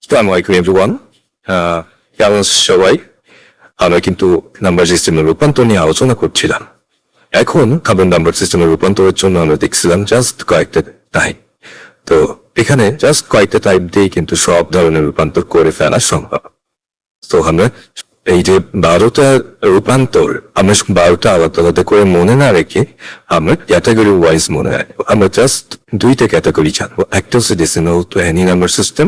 আসসালামু আলাইকুম এভরিওয়ান। কেমন আছো সবাই? আমরা কিন্তু নাম্বার সিস্টেমের রূপান্তর নিয়ে আলোচনা করছিলাম। এখন কার্বন নাম্বার সিস্টেমের রূপান্তরের জন্য আমরা দেখছিলাম জাস্ট কয়েকটা টাইপ। তো এখানে জাস্ট কয়েকটা টাইপ দিয়ে কিন্তু সব ধরনের রূপান্তর করে ফেলা সম্ভব। তো আমরা এই যে 12টা রূপান্তর আমরা 12টা আলাদা আলাদা করে মনে না রেখে আমরা ক্যাটাগরি ওয়াইজ মনে রাখবো। আমরা জাস্ট দুইটা ক্যাটাগরি জানবো, একটা হচ্ছে decimal to any number system,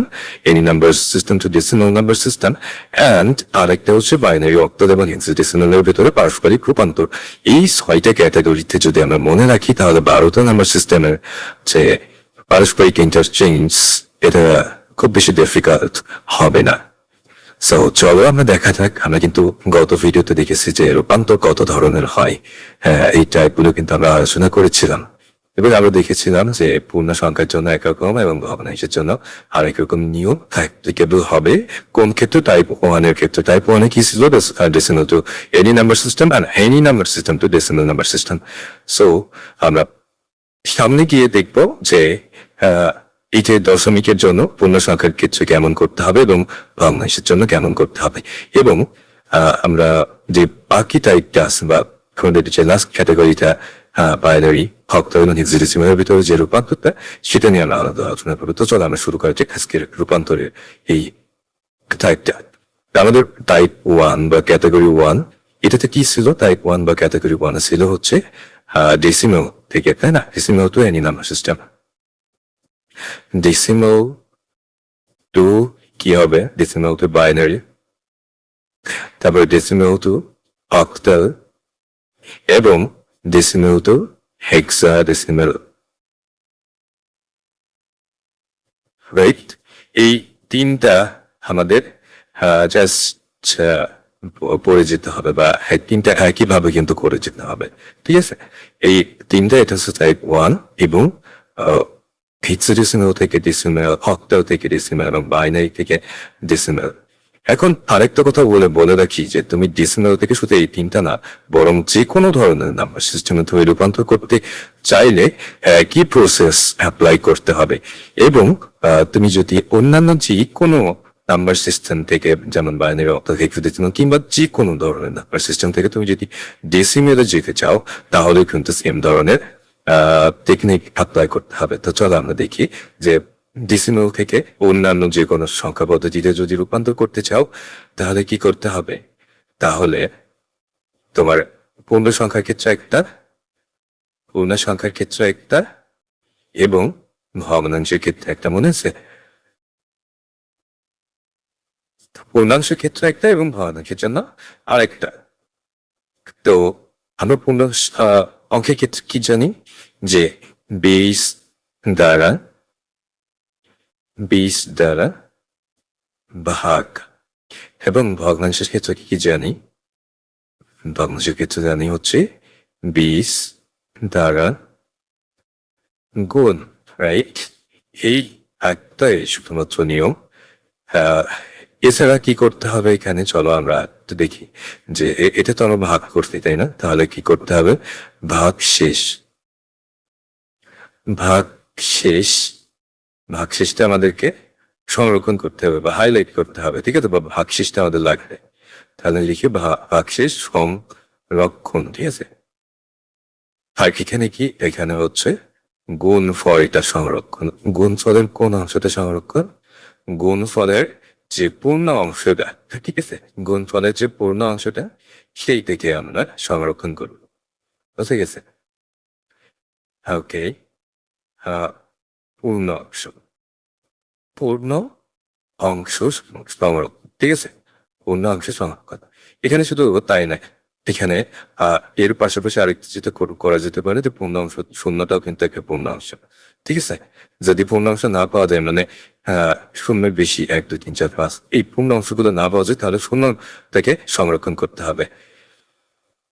any number system to decimal number system, and আরেকটা হচ্ছে বাইনারি অক্টাল এবং হেক্সাডেসিমালের ভেতরে পারস্পরিক রূপান্তর। এই 6টা ক্যাটাগরিতে যদি আমরা মনে রাখি তাহলে 12টা নাম্বার সিস্টেমের যে পারস্পরিক ইন্টারচেঞ্জ এটা খুব বেশি ডিফিকাল্ট হবে না। সো চলো আমরা দেখা যাক। আমরা কিন্তু গত ভিডিওতে দেখেছি যে রূপান্তর কত ধরনের হয়। হ্যাঁ, এই টাইপগুলো কিন্তু আমরা আলোচনা করেছিলাম এবং আমরা দেখেছিলাম যে পূর্ণ সংখ্যার জন্য একরকম এবং ভগ্নাংশের জন্য আরেক রকম নিয়ম অ্যাপ্লিকেবল হবে। কোন ক্ষেত্রে টাইপ ওয়ানের ক্ষেত্রে টাইপ ওয়ানে কি ছিল, decimal to any number system আর any number system to decimal number system. So আমরা সামনে গিয়ে দেখবো যে এই যে দশমিকের জন্য পূর্ণ সংখ্যার ক্ষেত্রে কেমন করতে হবে এবং ভগ্নাংশের জন্য কেমন করতে হবে, এবং আমরা যে বাকি টাইপটা আছে বা যে লাস্ট ক্যাটাগরিটা বাইনারি অক্টাল এবং হেক্সাডেসিমালের ভিতরে যে রূপান্তরটা সেটা নিয়ে আমরা আলাদা আলোচনা করবো। তো চলো আমরা শুরু করা যাক আজকের রূপান্তরের এই টাইপটা। আমাদের টাইপ ওয়ান বা ক্যাটাগরি ওয়ান, এটাতে কি ছিল? টাইপ ওয়ান বা ক্যাটাগরি ওয়ান ছিল হচ্ছে ডেসিমাল থেকে, তাই না? Decimal to any number system. Decimal two কি হবে? ডেসিমাল টু বাইনারি, তারপরে ডেসিমাল টু অক্টাল এবং ডেসিমাল টু হেক্সাডেসিমাল, রাইট? এই তিনটা আমাদের জাস্ট পড়ে যেতে হবে বা তিনটা একইভাবে কিন্তু করে যেতে হবে, ঠিক আছে? এই তিনটা, এটা হচ্ছে টাইপ ওয়ান এবং হেক্সাডেসিমাল থেকে ডেসিমাল, অক্টাল থেকে ডেসিমাল এবং বাইনারি থেকে ডেসিমাল। এখন আরেকটা কথা বলে রাখি যে তুমি ডেসিমাল থেকে শুধু এই তিনটা না, বরং যে কোনো ধরনের নাম্বার সিস্টেমে তুমি রূপান্তর করতে চাইলে কি প্রসেস অ্যাপ্লাই করতে হবে। এবং তুমি যদি অন্যান্য যে কোনো নাম্বার সিস্টেম থেকে, যেমন বাইনারি অক্টাল হেক্সাডেসিমাল কিংবা যে কোনো ধরনের নাম্বার সিস্টেম থেকে তুমি যদি ডেসিমেলে যেতে চাও তাহলে কিন্তু সেম ধরনের টেকনিক অ্যাপ্লাই করতে হবে। তো চলো আমরা দেখি যে ডেসিমাল থেকে অন্যান্য যে কোনো সংখ্যা পদ্ধতিতে যদি রূপান্তর করতে চাও তাহলে কি করতে হবে। তাহলে তোমার পূর্ণ সংখ্যার ক্ষেত্রে একটা, পূর্ণ সংখ্যার ক্ষেত্রে একটা এবং ভগ্নাংশের ক্ষেত্রে একটা, মনে আছে? পূর্ণাংশের ক্ষেত্রে একটা এবং ভগ্নাংশের জন্য আরেকটা। তো আমরা পূর্ণ অঙ্কের ক্ষেত্রে কি জানি যে 20 দ্বারা ভাগ, এবং ভগ্নাংশের ক্ষেত্রে কি জানি? ভগ্নাংশের ক্ষেত্রে জানি হচ্ছে 20 দ্বারা গুণ, রাইট? এই একটাই শুধুমাত্র নিয়ম। এছাড়া কি করতে হবে এখানে? চলো আমরা একটু দেখি যে এটা তো আমরা ভাগ করতে, তাই না? তাহলে কি করতে হবে? ভাগ শেষ, ভাগশেষটা আমাদেরকে সংরক্ষণ করতে হবে বা হাইলাইট করতে হবে, ঠিক আছে? বা ভাগশেষটা আমাদের লাগবে, তাহলে লিখি ভাগশেষ সংরক্ষণ, ঠিক আছে? আর এখানে কি? এখানে হচ্ছে গুণফল, এটা সংরক্ষণ। গুণফলের কোন অংশটা সংরক্ষণ? গুণফলের যে পূর্ণ অংশটা, ঠিক আছে? গুণফলের যে পূর্ণ অংশটা সেইটাকে আমরা সংরক্ষণ করব, বুঝে গেছে? ওকে, পূর্ণ অংশ, পূর্ণ অংশ সংরক্ষণ, ঠিক আছে? পূর্ণ অংশ সংরক্ষণ। এখানে শুধু তাই না, এখানে এর পাশাপাশি আরেকটা যেটা করা যেতে পারে যে পূর্ণ অংশ শূন্যটাও কিন্তু একটা পূর্ণ অংশ, ঠিক আছে? যদি পূর্ণ অংশ না পাওয়া যায়, মানে শূন্যের বেশি 1 2 3 4 5 এই পূর্ণ অংশগুলো না পাওয়া যায়, তাহলে শূন্যটাকে সংরক্ষণ করতে হবে।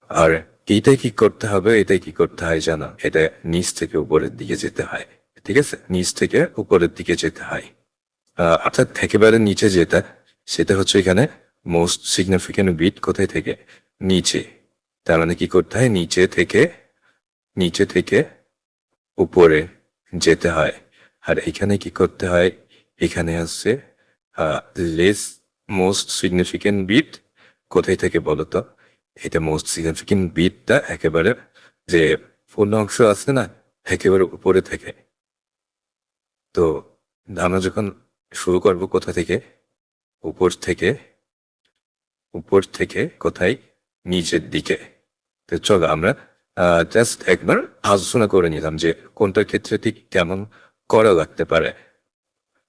আর এটাই কি করতে হবে? এটাই কি করতে হয় জানো? এটা নিচ থেকে উপরের দিকে যেতে হয়, ঠিক আছে? নিচ থেকে উপরের দিকে যেতে হয়, অর্থাৎ একেবারে নিচে যেটা, সেটা হচ্ছে এখানে মোস্ট সিগনিফিকেন্ট বিট কোথায় থেকে? নিচে। তার মানে কি করতে হয়? নিচে থেকে উপরে যেতে হয়। আর এখানে কি করতে হয়? এখানে আছে লেস মোস্ট সিগনিফিকেন্ট বিট কোথায় থেকে বলো তো? এটা মোস্ট সিগনিফিকেন্ট বিটটা একেবারে যে পূর্ণ অংশ আছে না, একেবারে উপরে থেকে। তো আমরা যখন শুরু করব কোথা থেকে? উপর থেকে। উপর থেকে কোথায়? নিচের দিকে। তো চলো আমরা জাস্ট একবার আলোচনা করে নিলাম যে কোনটার ক্ষেত্রে ঠিক কেমন করা লাগতে পারে।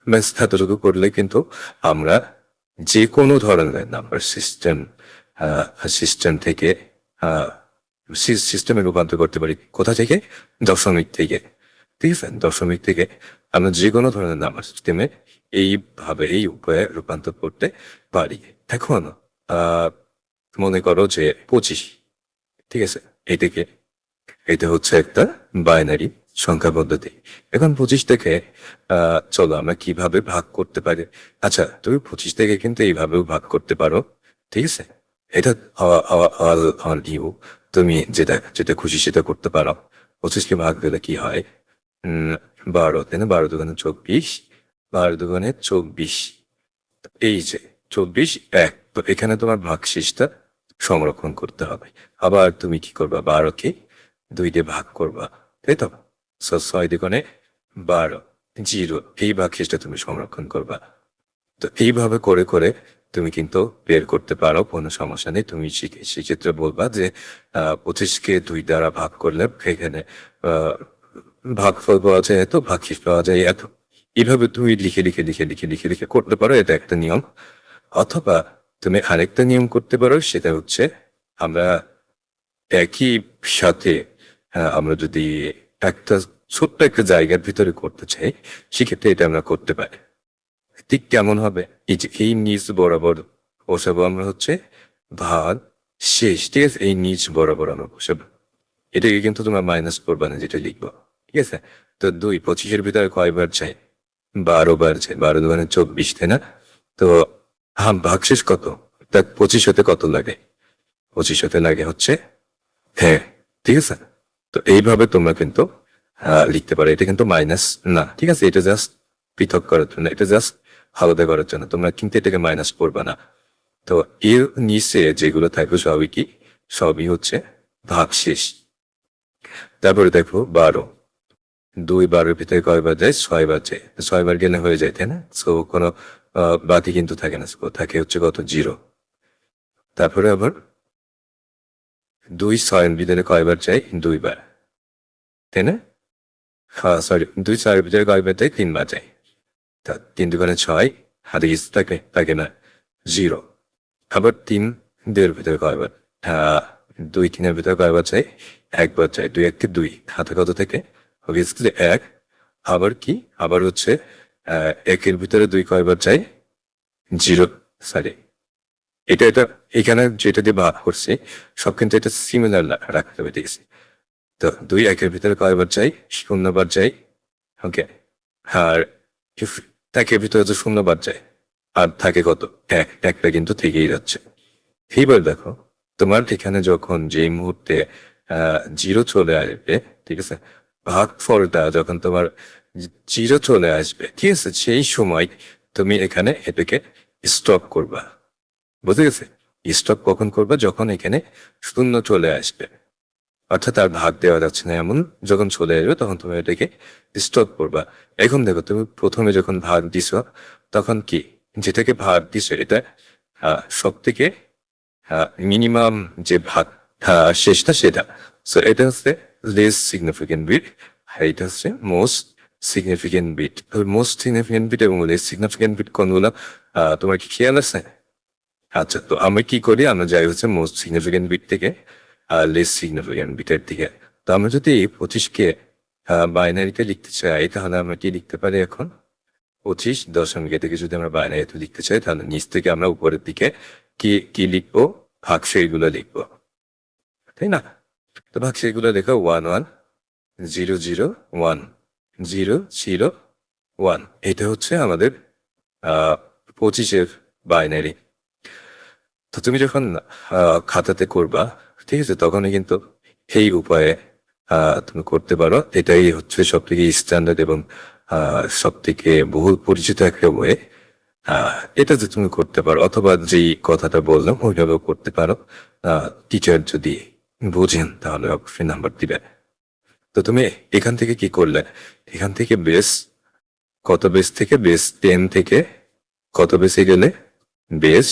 ব্যাস এতটুকু করলে কিন্তু আমরা যে কোনো ধরনের নাম্বার সিস্টেম থেকে সিস্টেমে রূপান্তর করতে পারি। কোথা থেকে? দশমিক থেকে। ঠিক আছে, দশমিক থেকে আমরা যে কোনো ধরনের নাম্বার সিস্টেমে এইভাবে এই উপায়ে রূপান্তর করতে পারি। এখন মনে করো যে 25, ঠিক আছে, এটাকে এটা হচ্ছে একটা বাইনারি সংখ্যা পদ্ধতি। এখন 25 থেকে চলো আমরা কিভাবে ভাগ করতে পারি। আচ্ছা, তুমি 25 থেকে কিন্তু এইভাবেও ভাগ করতে পারো, ঠিক আছে। এটা অল ইউ, তুমি যেটা যেটা খুশি সেটা করতে পারো। 25কে ভাগ দিলে কি হয়? 12, তাই না? 12 দুগুণে 24, 12 দুগুণে 24, এই যে 24 1। তো এখানে তোমার ভাগশেষটা সংরক্ষণ করতে হবে। আবার তুমি কি করবা? 12কে 2 দিয়ে ভাগ করবা, তাই তো? 6 দুগুণে 12, 0, এই ভাগশেষটা তুমি সংরক্ষণ করবা। তো এইভাবে করে করে তুমি কিন্তু বের করতে পারো, কোনো সমস্যা নেই। তুমি সেক্ষেত্রে বলবা যে 25কে 2 দ্বারা ভাগ করলে এখানে ভাগফল পাওয়া যায় এত, ভাগশেষ পাওয়া যায় এত। এইভাবে তুমি লিখে লিখে লিখে লিখে লিখে লিখে করতে পারো, এটা একটা নিয়ম। অথবা তুমি আরেকটা নিয়ম করতে পারো, সেটা হচ্ছে আমরা একই সাথে আমরা যদি একটা ছোট্ট একটা জায়গার ভিতরে করতে চাই, সেক্ষেত্রে এটা আমরা করতে পারি। ঠিক কেমন হবে? এই যে এই নিচ বরাবর বসাবো আমরা হচ্ছে ভাগ শেষ, ঠিক আছে। এই নিচ বরাবর আমরা বসাবো, এটাকে কিন্তু তোমরা মাইনাস করবা না, যেটা লিখবো, ঠিক আছে। তো 2 25-এর ভিতরে কয়বার চাই? 12 বার চাই। 12 দুগুণে 24, তাই না? তো ভাগশেষ কত? তা 25 হতে কত লাগে? 25 হতে লাগে হচ্ছে, হ্যাঁ, ঠিক আছে। তো এইভাবে তোমরা কিন্তু লিখতে পারো। এটা কিন্তু মাইনাস না, ঠিক আছে। এটা জাস্ট পৃথক করার জন্য, এটা জাস্ট আলাদা করার জন্য। তোমরা কিন্তু এটাকে মাইনাস করবা না। তো এর নিচে যেগুলো থাকবে সবই কি? সবই হচ্ছে ভাগশেষ। তারপরে দেখো 12, 2 12-এর ভিতরে কয়বার যায়? 6 বার যায়। 6 বার গেলে হয়ে যায়, তাই না? সো কোনো বাকি কিন্তু থাকে না, থাকে হচ্ছে কত? 0। তারপরে আবার 2 6-এর ভিতরে কয়বার যায়? 2 বার, তাই না? হ্যাঁ, সরি, 2 6-এর ভিতরে কয়বার যায়? 3 বার যায়। তা 3 দুগুণে 6, হাতে কিছু থাকে? থাকে না, 0। আবার 3 2-এর ভিতরে কয়বার? 2 3-এর ভিতরে কয়বার যায়? 1 বার যায়। 2 1 2, হাতে কত থেকে? অবভিয়াসলি 1। আবার কি? আবার হচ্ছে 1-এর ভিতরে 2 কয়বার যায়? 0, সরি, এটা এটা এখানে যেটা দিয়ে ভাগ করছি সব কিন্তু এটা সিমিলার রাখতে হবে, ঠিক আছে। তো 2 1-এর ভিতরে কয়বার যায়? 0 বার যায়, ওকে। আর একের ভিতরে তো 0 বার যায়, আর থাকে কত? 1, একটা কিন্তু থেকেই যাচ্ছে। এইবার দেখো, তোমার এখানে যখন যেই মুহূর্তে 0 চলে আসবে, ঠিক আছে, ভাগফলটা যখন তোমার 0 চলে আসবে, ঠিক আছে, সেই সময় তুমি এখানে এটাকে স্টপ করবা। বুঝে গেছে? স্টপ কখন করবা? যখন এখানে 0 চলে আসবে, অর্থাৎ আর ভাগ দেওয়া যাচ্ছে না এমন যখন চলে আসবে, তখন তুমি এটাকে স্টপ করবা। এখন দেখো, তুমি প্রথমে যখন ভাগ দিছ, তখন কি যেটাকে ভাগ দিছ এটা সব থেকে মিনিমাম যে ভাগ শেষটা, সেটা। সো এটা হচ্ছে লেস সিগনিফিকেন্ট বিট, এটা হচ্ছে most significant bit. Most significant bit এবং লেস সিগনিফিকেন্ট বিট কোনগুলো তোমার কি খেয়াল আছে? আচ্ছা, তো আমি কি করি? আমরা যাই হচ্ছে মোস্ট সিগনিফিকেন্ট বিট থেকে লেস সিগনিফিকেন্ট বিটের দিকে। তো আমরা যদি 25কে বাইনারিতে লিখতে চাই, তাহলে আমরা কি লিখতে পারি এখন? 25 দশমিক থেকে যদি আমরা বাইনারিতে লিখতে চাই, তাহলে নিচ থেকে আমরা উপরের দিকে কি কি লিখবো? ভাগশেষগুলো লিখবো, তাই না? তো ভাগশেষগুলো লেখো 1 1 0 0 1 0 0 1। এটা হচ্ছে আমাদের 25-এর বাইনারি। তো তুমি যখন খাতাতে করবা, ঠিক আছে, তখনই কিন্তু এই উপায়ে তুমি করতে পারো। এটাই হচ্ছে সব থেকে স্ট্যান্ডার্ড এবং সব থেকে বহুল পরিচিত একটা ওয়ে। এটা যে তুমি করতে পারো, অথবা যে কথাটা বললাম ওইভাবেও করতে পারো। টিচার যদি বুঝেন তাহলে অবশ্যই নাম্বার দিবে। তো তুমি এখান থেকে কি করলে, এখান থেকে বেস, কত বেস থেকে বেস 10 থেকে কত বেসে গেলে, বেস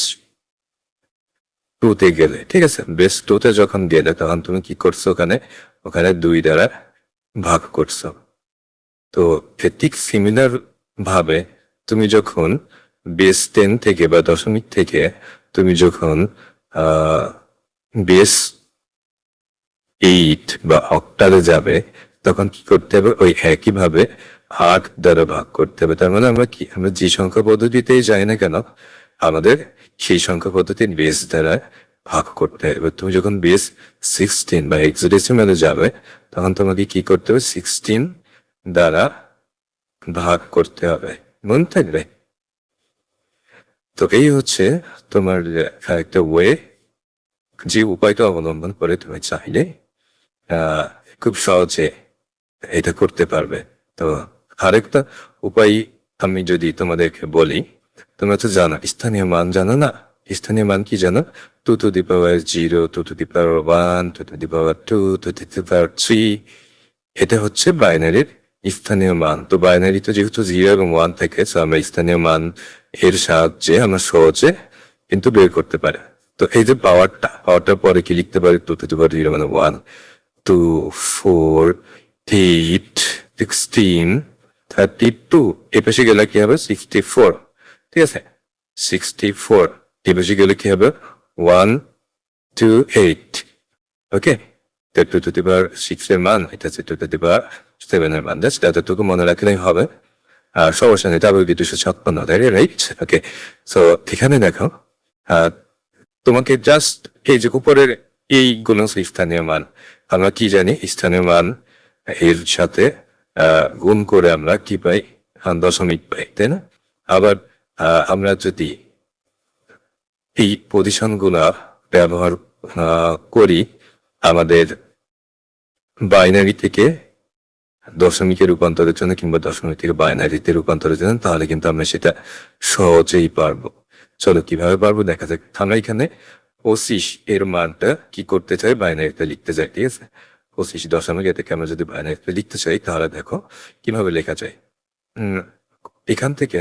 2 তে গেলে, ঠিক আছে। বেস 2 তে যখন গেলে তখন তুমি কি করছো, ওখানে ওখানে 2 দ্বারা ভাগ করছো। তো ঠিক সিমিলার ভাবে তুমি যখন বেস 10 থেকে বা দশমিক থেকে তুমি যখন বেস 8 বা অক্টালে যাবে, তখন কি করতে হবে, ওই একইভাবে 8 দ্বারা ভাগ করতে হবে। তার মানে আমরা কি, আমরা যে সংখ্যা পদ্ধতিতেই যাই না কেন, আমাদের সেই সংখ্যা পদ্ধতির বেস দ্বারা ভাগ করতে হবে। তুমি যখন বেস 16 বা হেক্সাডেসিমালে যাবে, তখন তোমাকে কি করতে হবে, 16 দ্বারা ভাগ করতে হবে। মনে থাকবে? তো এই হচ্ছে তোমার একটা ওয়ে, যে উপায়টা অবলম্বন করে তুমি চাইলে আহ খুব সহজে এটা করতে পারবে। তো আরেকটা উপায় আমি যদি তোমাদেরকে বলি, তোমরা তো জানো স্থানীয় মান, জানো না? স্থানীয় মান কি জানো? 2 to the power 0, 2 to the power 1, 2 to the power 2, 2 to the power 3। এটা হচ্ছে বাইনারির স্থানীয় মান। তো বাইনারিতে যেহেতু 0 এবং 1 থাকে, তো আমরা স্থানীয় মান এর সাহায্যে আমরা সহজে কিন্তু বের করতে পারি। তো এই যে পাওয়ারটার পরে কি লিখতে পারি, 2 to the power 0 মানে 1, 2, 4, 8, 16, 32। এ পাশে গেলে কি হবে, 64। ঠিক আছে, 64। এ পাশে গেলে কি হবে, 1, 2, 8। ওকে, 2 to the power 6 এর মান, এটা হচ্ছে 2 to the power 7 এর মান। জাস্ট এতটুকু মনে রাখলেই হবে। আর সমস্যা নেই, তারপর 256, তাই রাইট? ওকে, সো এখানে দেখো, তোমাকে জাস্ট এই যে উপরের এইগুলো স্থানীয় মান, আমরা কি জানি, স্থানীয় মান এর সাথে গুণ করে আমরা কি পাই, দশমিক পাই, তাই না? আবার আমরা যদি এই পজিশন গুলা ব্যবহার করি আমাদের বাইনারি থেকে দশমিকে রূপান্তরের জন্য, কিংবা দশমিক থেকে বাইনারিতে রূপান্তরের জন্য, তাহলে কিন্তু আমরা সেটা সহজেই পারবো। চলো কিভাবে পারবো দেখা যাক। আমরা এখানে 25 এর মানটা কি করতে চাই, বাইনারিতে লিখতে চাই, ঠিক আছে। 25 দশমিক এটাকে আমরা যদি বাইনারিতে লিখতে চাই, তাহলে দেখো কিভাবে লেখা যায়। এখান থেকে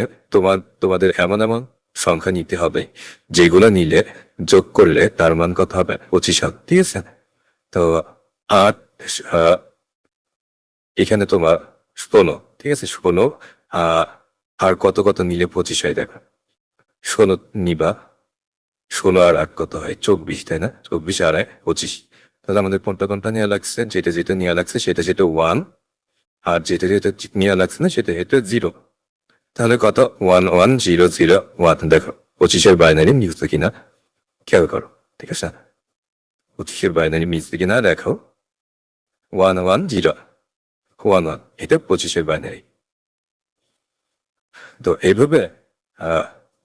তোমাদের এমন এমন সংখ্যা নিতে হবে যেগুলো নিলে যোগ করলে তার মান কত হবে, 25 হবে, ঠিক আছে। তো 8, এখানে তোমার 16, ঠিক আছে, 16 আর কত কত নিলে 25 হয়, দেখো 16 নিবা, 16 আর 8 কত হয়, 24, তাই না? 24 আর 8 25। তাহলে আমাদের কোনটা কোনটা নেওয়া লাগছে, যেটা যেটা নেওয়া লাগছে সেটা 1, আর যেটা যেটা নেওয়া লাগছে না সেটা 0। তাহলে কত, 1, 1, 0, 0, 1। দেখো 25-এর বাইনারি মিলছে কিনা খেয়াল করো, ঠিক আছে। 25-এর বাইনারি মিলছে কিনা দেখো, 1, 1, 0, 1, 1, এটা 25-এর বাইনারি। তো এইভাবে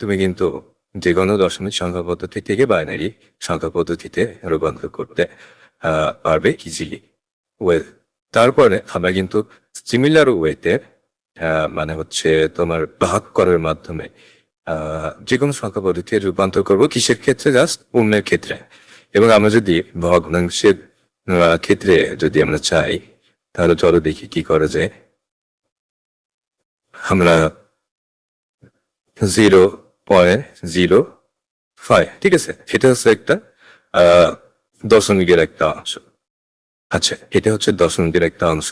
তুমি কিন্তু যে কোনো দশমিক সংখ্যা পদ্ধতি থেকে বাইনারি সংখ্যা পদ্ধতিতে রূপান্তর করতে পারবে ইজিলি ওয়ে। তারপরে আমরা কিন্তু সিমিলার ওয়েতে, মানে হচ্ছে তোমার ভাগ করার মাধ্যমে যে কোনো সংখ্যা পদ্ধতি রূপান্তর করবো, কিসের ক্ষেত্রে, জাস্ট পূর্ণের ক্ষেত্রে। এবং আমরা যদি ভগ্নাংশের ক্ষেত্রে যদি আমরা চাই, তাহলে চলো দেখি কি করা যায়। আমরা 0.05, ঠিক আছে, এটা হচ্ছে একটা দশমিকের একটা অংশ। আচ্ছা, এটা হচ্ছে দশমিকের একটা অংশ।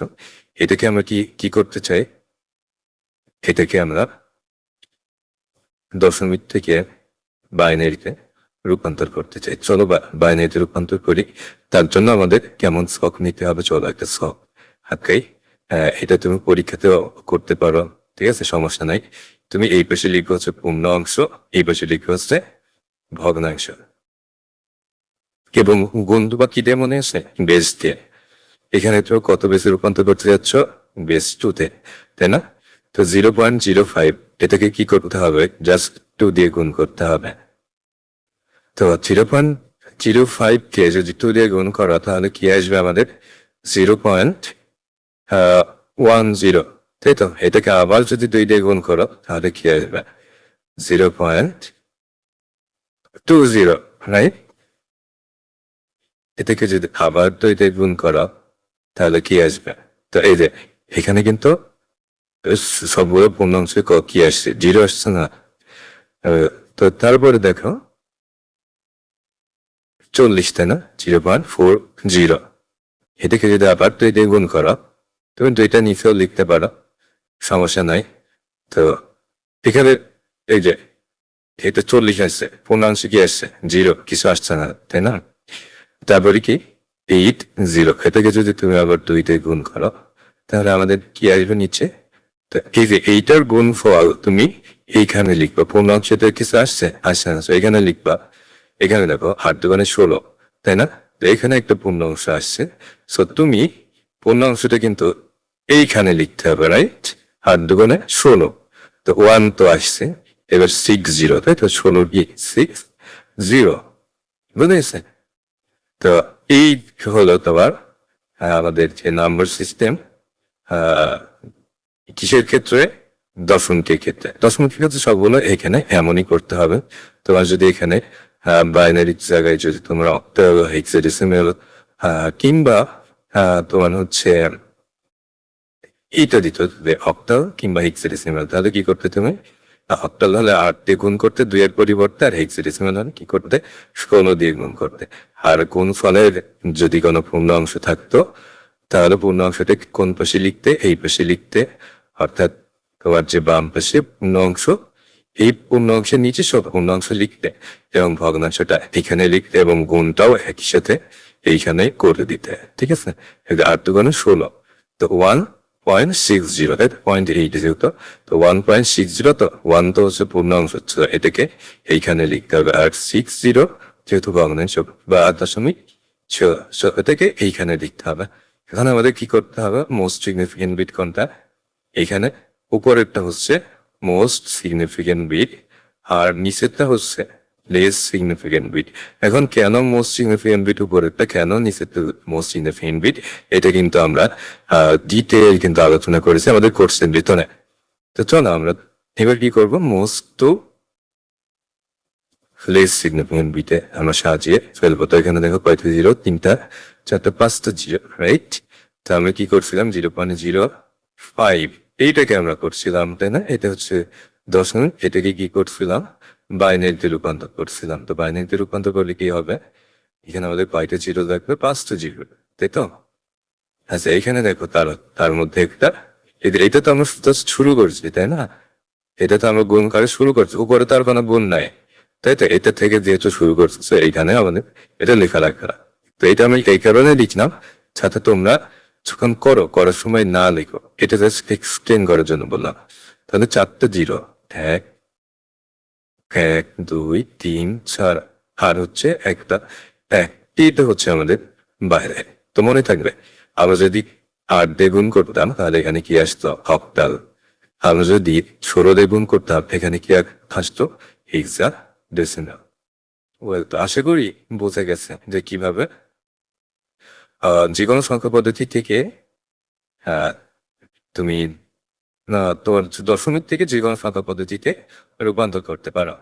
এটাকে আমরা কি কি করতে চাই, এটাকে আমরা দশমিক থেকে বাইনারিতে রূপান্তর করতে চাই। চলো বাইনারিতে রূপান্তর করি। তার জন্য আমাদের কেমন ছক নিতে হবে, চলো একটা ছক আঁকাই। এটা তুমি পরীক্ষাতেও করতে পারো, ঠিক আছে, সমস্যা নাই। তুমি এই পাশে লিখবে হচ্ছে পূর্ণ অংশ, এই পাশে লিখবে হচ্ছে ভগ্নাংশ। এবং গুণ বা কি দিয়ে মনে আছে, বেস দিয়ে। এখানে তো কত বেসে রূপান্তর করতে যাচ্ছ, বেস 2 তে, তাই না? তো 0.05 এটাকে কি করতে হবে, জাস্ট 2 দিয়ে গুণ করতে হবে। তো 0.05 কে যদি 2 দিয়ে গুণ করা, তাহলে কি আসবে আমাদের, 0.10, তাই তো? এটাকে আবার যদি 2 দিয়ে গুণ করো তাহলে কি আসবে, 0.20, রাইট? এটাকে যদি আবার তো এটা গুণ করা, তাহলে কি আসবে? তো এই যে এখানে কিন্তু সবগুলো পূর্ণাংশ কি আসছে? 0 আসছে না? তো তারপরে দেখো 40, তাই না? 0.40, এটাকে যদি আবার তো এটা গুণ করো, তুমি দুইটা নিচেও লিখতে পারো, সমস্যা নাই। তো এখানে এই যে এটা 40 আসছে, পূর্ণাংশ কি আসছে? 0, কিছু আসছে না, তাই না? তারপরে কি 80, এটাকে যদি তুমি আবার 2 দিয়ে গুণ করো, তাহলে আমাদের কি আসবে নিচে? তো এই যে এইটার গুণফল তুমি এইখানে লিখবা, পূর্ণাংশতে কিছু আসছে না, এখানে লিখবা। এখানে দেখো 8 × 16, তাই না? তো এখানে একটা পূর্ণাংশ আসছে, সো তুমি পূর্ণাংশটা কিন্তু এইখানে লিখতে হবে, রাইট? 8 × 16, তো 1 তো আসছে, এবার 60, তাই তো? 16 কি 60, বুঝেছে? তো এই হলো তোমার আমাদের যে নাম্বার সিস্টেম কিসের ক্ষেত্রে? দশমিকের ক্ষেত্রে। দশমিকের ক্ষেত্রে সবগুলো এখানে এমনই করতে হবে। তোমার যদি এখানে বাইনারি জায়গায় যদি তোমরা অক্টাল, হেক্সাডেসিমেল কিংবা তোমার হচ্ছে এইটা দিত অক্টাল কিংবা হেক্সাডেসিমেল, তাহলে কি করতে তুমি? অক্টাল হলে 8 দিয়ে গুণ করতে 2 এর পরিবর্তে, আর হেক্সাডেসিমেল হলে কি করতে? 16 দিয়ে গুণ করতে। আর কোন ফলের যদি কোনো পূর্ণ অংশ থাকতো, তাহলে পূর্ণ অংশটা কোন পাশে লিখতে? এই পাশে লিখতে, অর্থাৎ তোমার যে বাম পাশে পূর্ণ অংশ, এই পূর্ণ অংশের নিচে সব পূর্ণ অংশ লিখতে, এবং ভগ্নাংশটা এখানে লিখতে, এবং গুণটাও একই সাথে এইখানে করে দিতে, ঠিক আছে? 8 × 16, তো 1.60, তাই 0.8 যেহেতু, তো 1.60, তো 1 তো হচ্ছে পূর্ণাংশ, তো এটাকে এইখানে লিখতে হবে, আর 60 যেহেতু ভগ্নাংশ বা দশমিক, এটাকে এইখানে লিখতে হবে। এখানে আমাদের কি করতে হবে? মোস্ট সিগনিফিকেন্ট বিট কোনটা? এইখানে উপরেরটা হচ্ছে মোস্ট সিগনিফিকেন্ট বিট, আর নিচেরটা হচ্ছে লেস সিগনিফিকেন্ট বিট। এখন কেন মোস্ট সিগনিফিকেন্ট বিট উপরেরটা, কেন নিচেরটা মোস্ট সিগনিফিকেন্ট বিট, এটা কিন্তু আমরা ডিটেইল কিন্তু আলোচনা করেছি আমাদের কোর্সের ভিতরে। তো চলো আমরা এবার কি করবো? মোস্ট টু লেস সিগনিফিকেন্ট বিটে আমরা সাজিয়ে ফেলবো। তো এখানে দেখো কয়টা 0, 3টা, 4টা, 5টা 0, রাইট? তো আমরা কি করছিলাম? 0.05, এইটাকে আমরা করছিলাম, তাই না? এটা হচ্ছে দশমিক, এটাকে কি করছিলাম? বাইনারিতে রূপান্তর করছিলাম। তো বাইনারিতে রূপান্তর করলে কি হবে? এখানে আমাদের কয়টা 0 থাকবে? 5টা 0, তাই তো? আচ্ছা, এখানে দেখো তার মধ্যে একটা, এটা তো আমরা জাস্ট শুরু করছি, তাই না? এটা তো আমরা গুণ করে শুরু করছি, উপরে তার কোনো গুণ নাই, তাই তো? এটা থেকে যেহেতু শুরু করছে, এইখানে আমাদের এটা লেখা রাখা। তো এটা আমি এই কারণে লিখলাম, যাতে তোমরা যখন করার সময় না লেখো, এটা জাস্ট এক্সপ্লেন করার জন্য বললাম। তাহলে 4টা 0, 1, 1, 2, 3, 4, আর হচ্ছে একটা 1, এটা হচ্ছে আমাদের বাইরে। তো মনে থাকবে, আমরা যদি 8 দিয়ে গুণ করতাম, তাহলে এখানে কি আসতো? অক্টাল। আমরা যদি 16 দিয়ে গুণ করতাম, এখানে কি আসতো? হেক্সাডেসিমাল। ওয়েল, তো আশা করি বোঝা গেছে যে কিভাবে যে কোনো সংখ্যা পদ্ধতি থেকে আহ, তুমি তোমার দশমিক থেকে যে কোনো সংখ্যা পদ্ধতিতে রূপান্তর করতে পারো।